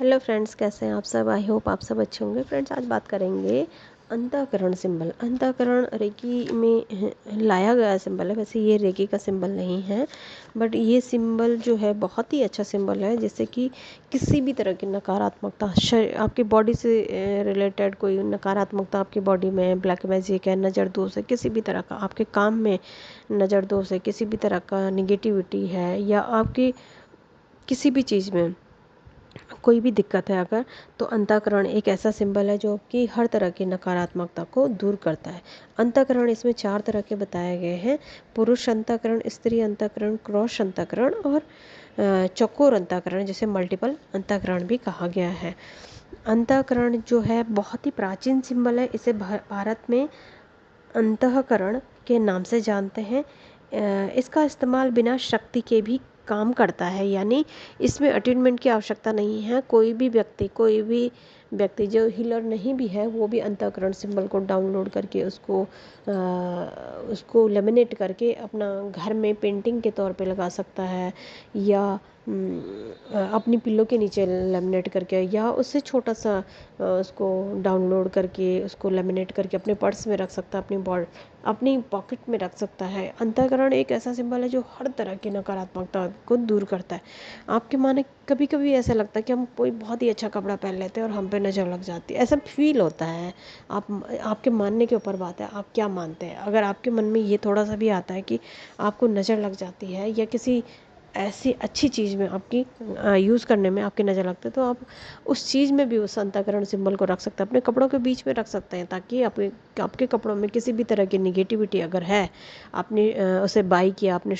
Hello friends, कैसे हैं आप सब। आई होप आप सब अच्छे होंगे। फ्रेंड्स, आज बात करेंगे अंतःकरण सिंबल। अंतःकरण रेकी में लाया गया सिंबल है। वैसे ये रेकी का सिंबल नहीं है, बट ये सिंबल जो है बहुत ही अच्छा सिंबल है, जिससे कि किसी भी तरह की नकारात्मकता आपकी बॉडी से रिलेटेड कोई नकारात्मकता आपकी बॉडी में, ब्लैक मैजिक है, नज़र दोष है, किसी भी तरह का आपके काम में नज़र दोष है, किसी भी तरह का निगेटिविटी है, या आपकी किसी भी चीज़ में कोई भी दिक्कत है अगर, तो अंतःकरण एक ऐसा सिंबल है जो कि हर तरह की नकारात्मकता को दूर करता है। अंतःकरण इसमें 4 तरह के बताए गए हैं: पुरुष अंतःकरण, स्त्री अंतःकरण, क्रॉस अंतःकरण और चौकोर अंतःकरण, जिसे मल्टीपल अंतःकरण भी कहा गया है। अंतःकरण जो है बहुत ही प्राचीन सिंबल है। इसे भारत में अंतःकरण के नाम से जानते हैं। इसका इस्तेमाल बिना शक्ति के भी काम करता है, यानी इसमें अटेनमेंट की आवश्यकता नहीं है। कोई भी व्यक्ति जो हीलर नहीं भी है, वो भी अंतःकरण सिंबल को डाउनलोड करके उसको लेमिनेट करके अपना घर में पेंटिंग के तौर पे लगा सकता है, या अपनी पिल्लो के नीचे लेमिनेट करके, या उससे छोटा सा उसको डाउनलोड करके उसको लेमिनेट करके अपने पर्स में रख सकता है, अपनी पॉकेट में रख सकता है। अंतःकरण एक ऐसा सिंबल है जो हर तरह की नकारात्मकता को दूर करता है। आपके माने कभी कभी ऐसा लगता है कि हम कोई बहुत ही अच्छा कपड़ा पहन लेते हैं और हम पे नज़र लग जाती है, ऐसा फील होता है। आपके मानने के ऊपर बात है, आप क्या मानते हैं। अगर आपके मन में ये थोड़ा सा भी आता है कि आपको नज़र लग जाती है, या किसी ऐसी अच्छी चीज़ में आपकी यूज़ करने में आपकी नज़र लगती है, तो आप उस चीज़ में भी उस अंतःकरण सिंबल को रख सकते हैं, अपने कपड़ों के बीच में रख सकते हैं, ताकि आपके कपड़ों में किसी भी तरह की निगेटिविटी अगर है, आपने उसे बाई किया, आपने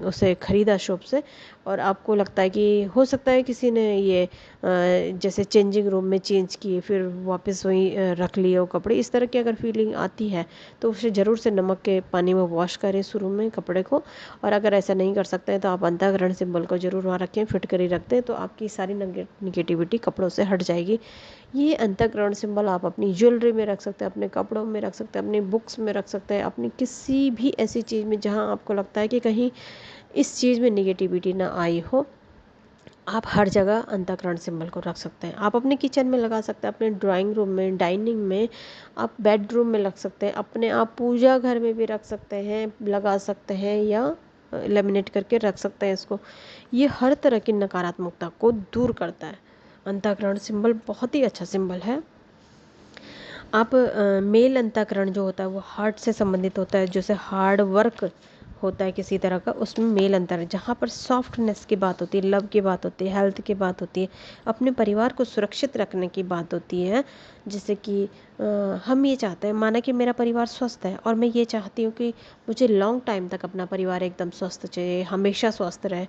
उसे ख़रीदा शॉप से, और आपको लगता है कि हो सकता है किसी ने ये जैसे चेंजिंग रूम में चेंज किए फिर वापस वहीं रख लिए वो कपड़े, इस तरह की अगर फीलिंग आती है, तो उसे ज़रूर से नमक के पानी में वॉश करें शुरू में कपड़े को। और अगर ऐसा नहीं कर सकते हैं तो आप अंतःकरण सिंबल को ज़रूर वहाँ रखें, फिट कर ही रखते हैं, तो आपकी सारी निगेटिविटी कपड़ों से हट जाएगी। ये अंतःकरण सिंबल आप अपनी ज्वेलरी में रख सकते हैं, अपने कपड़ों में रख सकते हैं, अपनी बुक्स में रख सकते हैं, अपनी किसी भी ऐसी चीज़ में जहाँ आपको लगता है कि कहीं इस चीज़ में निगेटिविटी ना आई हो, आप हर जगह अंतःकरण सिंबल को रख सकते हैं। आप अपने किचन में लगा सकते हैं, अपने ड्राइंग रूम में, डाइनिंग में, आप बेडरूम में लग सकते हैं, अपने आप पूजा घर में भी रख सकते हैं, लगा सकते हैं, या लेमिनेट करके रख सकते हैं इसको। ये हर तरह की नकारात्मकता को दूर करता है। अंतःकरण सिंबल बहुत ही अच्छा सिंबल है। आप मेल अंतःकरण जो होता है वो हार्ट से संबंधित होता है, जैसे हार्ड वर्क होता है किसी तरह का, उसमें मेल अंतर है। जहाँ पर सॉफ्टनेस की बात होती है, लव की बात होती है, हेल्थ की बात होती है, अपने परिवार को सुरक्षित रखने की बात होती है। जैसे कि हम ये चाहते हैं, माना कि मेरा परिवार स्वस्थ है और मैं ये चाहती हूँ कि मुझे लॉन्ग टाइम तक अपना परिवार एकदम स्वस्थ चाहिए, हमेशा स्वस्थ रहे,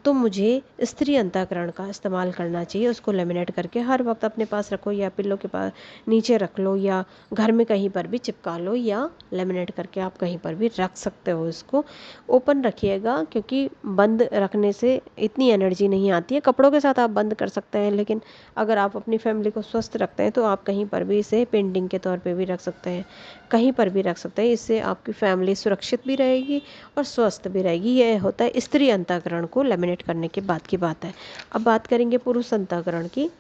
तो मुझे स्त्री अंतःकरण का इस्तेमाल करना चाहिए। उसको लेमिनेट करके हर वक्त अपने पास रखो, या पिल्लो के पास नीचे रख लो, या घर में कहीं पर भी चिपका लो, या लेमिनेट करके आप कहीं पर भी रख सकते हो। इसको ओपन रखिएगा, क्योंकि बंद रखने से इतनी एनर्जी नहीं आती है। कपड़ों के साथ आप बंद कर सकते हैं, लेकिन अगर आप अपनी फैमिली को स्वस्थ रखते हैं तो आप कहीं पर भी इसे पेंटिंग के तौर पे भी रख सकते हैं, कहीं पर भी रख सकते हैं। इससे आपकी फैमिली सुरक्षित भी रहेगी और स्वस्थ भी रहेगी। यह होता है स्त्री अंतःकरण को लेमिनेट करने के बाद की बात है। अब बात करेंगे पुरुष अंतःकरण की।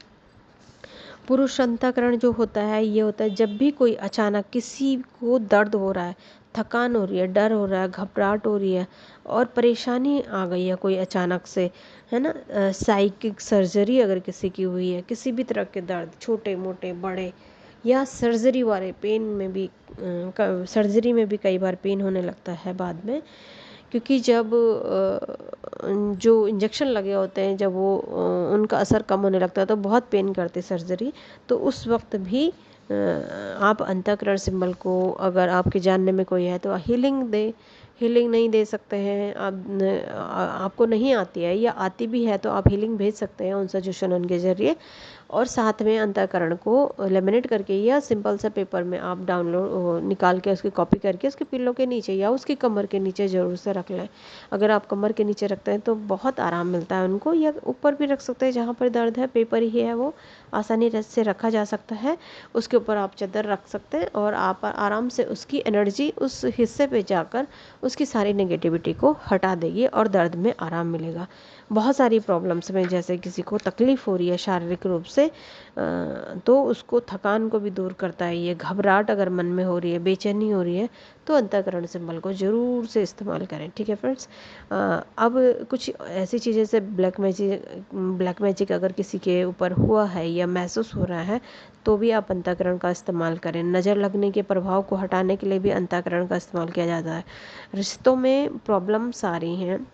पुरुष अंतःकरण जो होता है, ये होता है जब भी कोई अचानक किसी को दर्द हो रहा है, थकान हो रही है, डर हो रहा है, घबराहट हो रही है, और परेशानी आ गई है कोई अचानक से, है ना, साइकिक सर्जरी अगर किसी की हुई है, किसी भी तरह के दर्द, छोटे मोटे बड़े, या सर्जरी वाले पेन में भी, सर्जरी में भी कई बार पेन होने लगता है बाद में, क्योंकि जब जो इंजेक्शन लगे होते हैं, जब वो उनका असर कम होने लगता है तो बहुत पेन करती सर्जरी। तो उस वक्त भी आप अंतःकरण सिंबल को, अगर आपके जानने में कोई है तो हीलिंग नहीं दे सकते हैं आपको नहीं आती है, या आती भी है तो आप हीलिंग भेज सकते हैं उन सजेशन उनके ज़रिए। और साथ में अंतःकरण को लेमिनेट करके या सिंपल सा पेपर में आप डाउनलोड निकाल के उसकी कॉपी करके उसके पिल्लों के नीचे या उसकी कमर के नीचे ज़रूर से रख लें। अगर आप कमर के नीचे रखते हैं तो बहुत आराम मिलता है उनको, या ऊपर भी रख सकते हैं जहाँ पर दर्द है, पेपर ही है वो आसानी से रखा जा सकता है। उसके ऊपर आप चादर रख सकते हैं और आप आराम से उसकी एनर्जी उस हिस्से पे जाकर उसकी सारी नेगेटिविटी को हटा देगी और दर्द में आराम मिलेगा। बहुत सारी प्रॉब्लम्स में, जैसे किसी को तकलीफ़ हो रही है शारीरिक रूप से, तो उसको थकान को भी दूर करता है ये। घबराहट अगर मन में हो रही है, बेचैनी हो रही है, तो अंतःकरण सिंबल को ज़रूर से इस्तेमाल करें। ठीक है फ्रेंड्स। अब कुछ ऐसी चीज़ें से ब्लैक मैजिक अगर किसी के ऊपर हुआ है या महसूस हो रहा है, तो भी आप अंतःकरण का इस्तेमाल करें। नज़र लगने के प्रभाव को हटाने के लिए भी अंतःकरण का इस्तेमाल किया जाता है। रिश्तों में प्रॉब्लम्स आ रही हैं,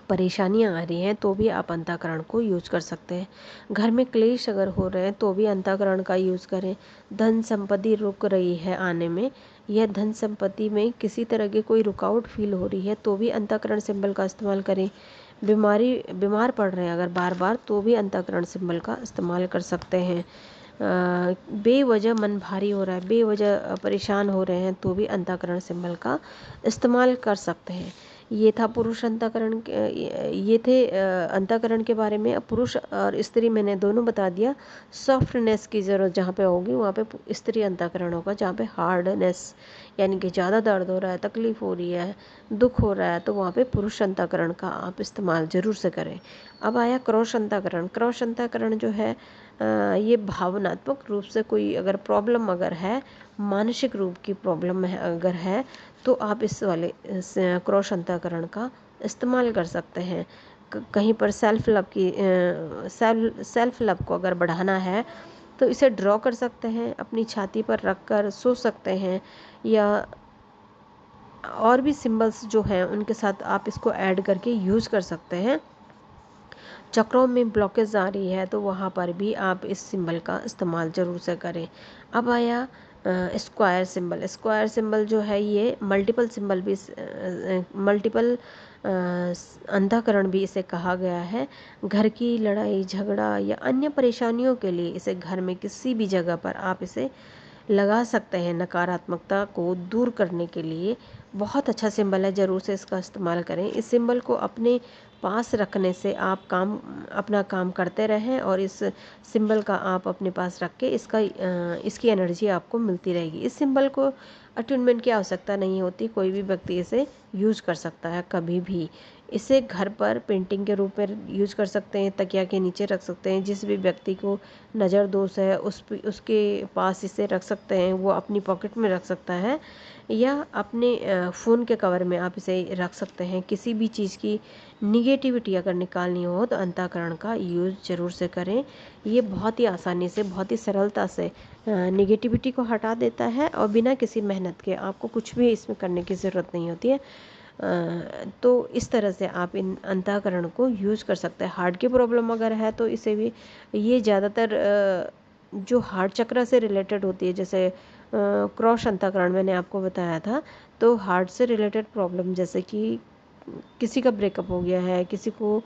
परेशानियां आ रही हैं, तो भी आप अंतःकरण को यूज कर सकते हैं। घर में क्लेश अगर हो रहे हैं, तो भी अंतःकरण का यूज़ करें। धन संपत्ति रुक रही है आने में, या धन संपत्ति में किसी तरह की कोई रुकावट फील हो रही है, तो भी अंतःकरण सिंबल का इस्तेमाल करें। बीमार पड़ रहे हैं अगर बार बार, तो भी अंतःकरण सिंबल का इस्तेमाल कर सकते हैं। बेवजह मन भारी हो रहा है, बेवजह परेशान हो रहे हैं, तो भी अंतःकरण सिंबल का इस्तेमाल कर सकते हैं। ये था पुरुष अंतःकरण ये थे अंतःकरण के बारे में। अब पुरुष और स्त्री मैंने दोनों बता दिया। सॉफ्टनेस की ज़रूरत जहाँ पे होगी, वहाँ पे स्त्री अंतःकरण होगा। जहाँ पे हार्डनेस यानी कि ज़्यादा दर्द हो रहा है, तकलीफ़ हो रही है, दुख हो रहा है, तो वहाँ पे पुरुष अंतःकरण का आप इस्तेमाल ज़रूर से करें। अब आया क्रॉस अंतःकरण। क्रॉस अंतःकरण जो है, ये भावनात्मक रूप से कोई अगर प्रॉब्लम अगर है, मानसिक रूप की प्रॉब्लम है अगर है, तो आप इस वाले क्रॉस अंतःकरण का इस्तेमाल कर सकते हैं। कहीं पर सेल्फ लव को अगर बढ़ाना है, तो इसे ड्रॉ कर सकते हैं, अपनी छाती पर रख कर सो सकते हैं, या और भी सिंबल्स जो हैं उनके साथ आप इसको ऐड करके यूज़ कर सकते हैं। चक्रों में ब्लॉकेज आ रही है, तो वहाँ पर भी आप इस सिंबल का इस्तेमाल ज़रूर से करें। अब आया स्क्वायर सिंबल। स्क्वायर सिंबल जो है, ये मल्टीपल अंधाकरण भी इसे कहा गया है। घर की लड़ाई झगड़ा या अन्य परेशानियों के लिए इसे घर में किसी भी जगह पर आप इसे लगा सकते हैं। नकारात्मकता को दूर करने के लिए बहुत अच्छा सिंबल है, ज़रूर से इसका इस्तेमाल करें। इस सिंबल को अपने पास रखने से आप अपना काम करते रहें, और इस सिंबल का आप अपने पास रख के इसकी एनर्जी आपको मिलती रहेगी। इस सिंबल को अट्यूनमेंट की आवश्यकता नहीं होती, कोई भी व्यक्ति इसे यूज कर सकता है कभी भी। इसे घर पर पेंटिंग के रूप में यूज कर सकते हैं, तकिया के नीचे रख सकते हैं। जिस भी व्यक्ति को नज़र दोष है, उसके पास इसे रख सकते हैं, वो अपनी पॉकेट में रख सकता है, या अपने फ़ोन के कवर में आप इसे रख सकते हैं। किसी भी चीज़ की निगेटिविटी अगर निकालनी हो, तो अंतःकरण का यूज़ ज़रूर से करें। ये बहुत ही आसानी से, बहुत ही सरलता से निगेटिविटी को हटा देता है, और बिना किसी मेहनत के आपको कुछ भी इसमें करने की ज़रूरत नहीं होती है। तो इस तरह से आप इन अंतःकरण को यूज़ कर सकते हैं। हार्ट की प्रॉब्लम अगर है, तो इसे भी, ये ज़्यादातर जो हार्ट चक्र से रिलेटेड होती है, जैसे क्रॉस अंतःकरण मैंने आपको बताया था, तो हार्ट से रिलेटेड प्रॉब्लम, जैसे कि किसी का ब्रेकअप हो गया है, किसी को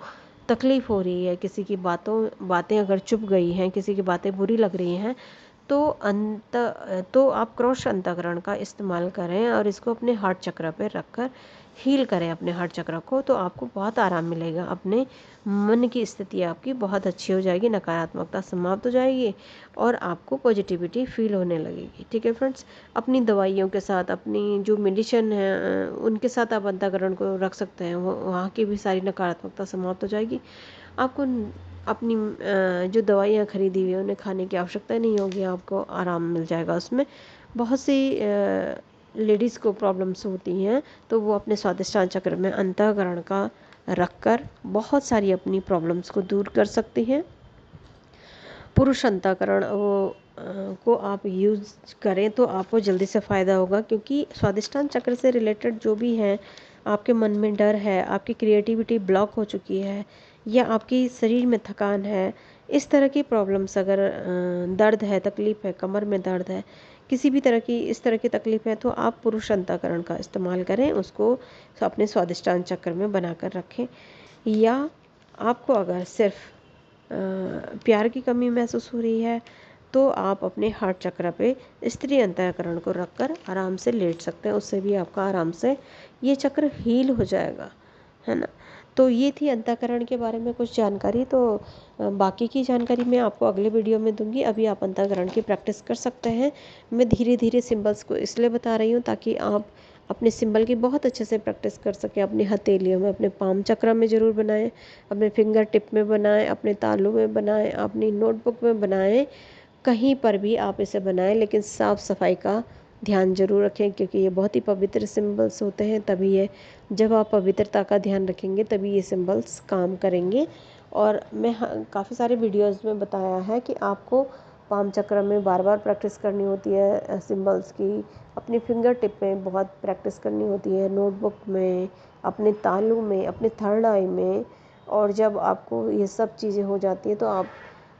तकलीफ़ हो रही है, किसी की बातें अगर चुभ गई हैं, किसी की बातें बुरी लग रही हैं, तो आप क्रॉस अंतःकरण का इस्तेमाल करें, और इसको अपने हार्ट चक्र पे रखकर हील करें अपने हार्ट चक्र को, तो आपको बहुत आराम मिलेगा। अपने मन की स्थिति आपकी बहुत अच्छी हो जाएगी, नकारात्मकता समाप्त हो जाएगी, और आपको पॉजिटिविटी फील होने लगेगी। ठीक है फ्रेंड्स। अपनी दवाइयों के साथ, अपनी जो मेडिसिन है, उनके साथ आप अंतःकरण को रख सकते हैं, वहाँ की भी सारी नकारात्मकता समाप्त हो जाएगी। आपको अपनी जो दवाइयाँ खरीदी हुई हैं उन्हें खाने की आवश्यकता नहीं होगी, आपको आराम मिल जाएगा उसमें। बहुत सी लेडीज़ को प्रॉब्लम्स होती हैं, तो वो अपने स्वादिष्टान चक्र में अंतःकरण का रखकर बहुत सारी अपनी प्रॉब्लम्स को दूर कर सकती हैं। पुरुष अंतःकरण को आप यूज़ करें, तो आपको जल्दी से फ़ायदा होगा, क्योंकि स्वादिष्टान चक्र से रिलेटेड जो भी है, आपके मन में डर है, आपकी क्रिएटिविटी ब्लॉक हो चुकी है, या आपकी शरीर में थकान है, इस तरह की प्रॉब्लम्स अगर दर्द है, तकलीफ़ है, कमर में दर्द है, किसी भी तरह की इस तरह की तकलीफ़ है, तो आप पुरुष अंतःकरण का इस्तेमाल करें, उसको अपने स्वादिष्टान चक्र में बनाकर रखें। या आपको अगर सिर्फ प्यार की कमी महसूस हो रही है, तो आप अपने हार्ट चक्र पे स्त्री अंतःकरण को रखकर आराम से लेट सकते हैं। उससे भी आपका आराम से ये चक्र हील हो जाएगा, है ना। तो ये थी अंतःकरण के बारे में कुछ जानकारी। तो बाकी की जानकारी मैं आपको अगले वीडियो में दूंगी। अभी आप अंतःकरण की प्रैक्टिस कर सकते हैं। मैं धीरे धीरे सिंबल्स को इसलिए बता रही हूँ ताकि आप अपने सिंबल की बहुत अच्छे से प्रैक्टिस कर सकें। अपनी हथेलियों में, अपने पाम चक्र में ज़रूर बनाएं, अपने फिंगर टिप में बनाएं, अपने तालू में बनाएं, अपनी नोटबुक में बनाएं, कहीं पर भी आप इसे बनाएं, लेकिन साफ़ सफाई का ध्यान जरूर रखें, क्योंकि ये बहुत ही पवित्र सिंबल्स होते हैं। तभी ये, जब आप पवित्रता का ध्यान रखेंगे तभी ये सिंबल्स काम करेंगे। और मैं काफ़ी सारे वीडियोस में बताया है कि आपको पाम चक्र में बार बार प्रैक्टिस करनी होती है सिंबल्स की, अपनी फिंगर टिप में बहुत प्रैक्टिस करनी होती है, नोटबुक में, अपने तालू में, अपने थर्ड आई में। और जब आपको ये सब चीज़ें हो जाती हैं तो आप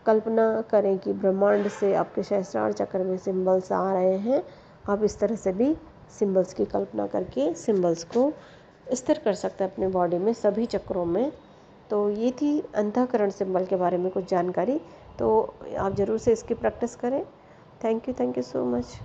कल्पना करें कि ब्रह्मांड से आपके सहस्त्रार चक्र में सिंबल्स आ रहे हैं। आप इस तरह से भी सिंबल्स की कल्पना करके सिंबल्स को स्थिर कर सकते हैं अपने बॉडी में, सभी चक्रों में। तो ये थी अंतःकरण सिंबल के बारे में कुछ जानकारी। तो आप ज़रूर से इसकी प्रैक्टिस करें। Thank you so much.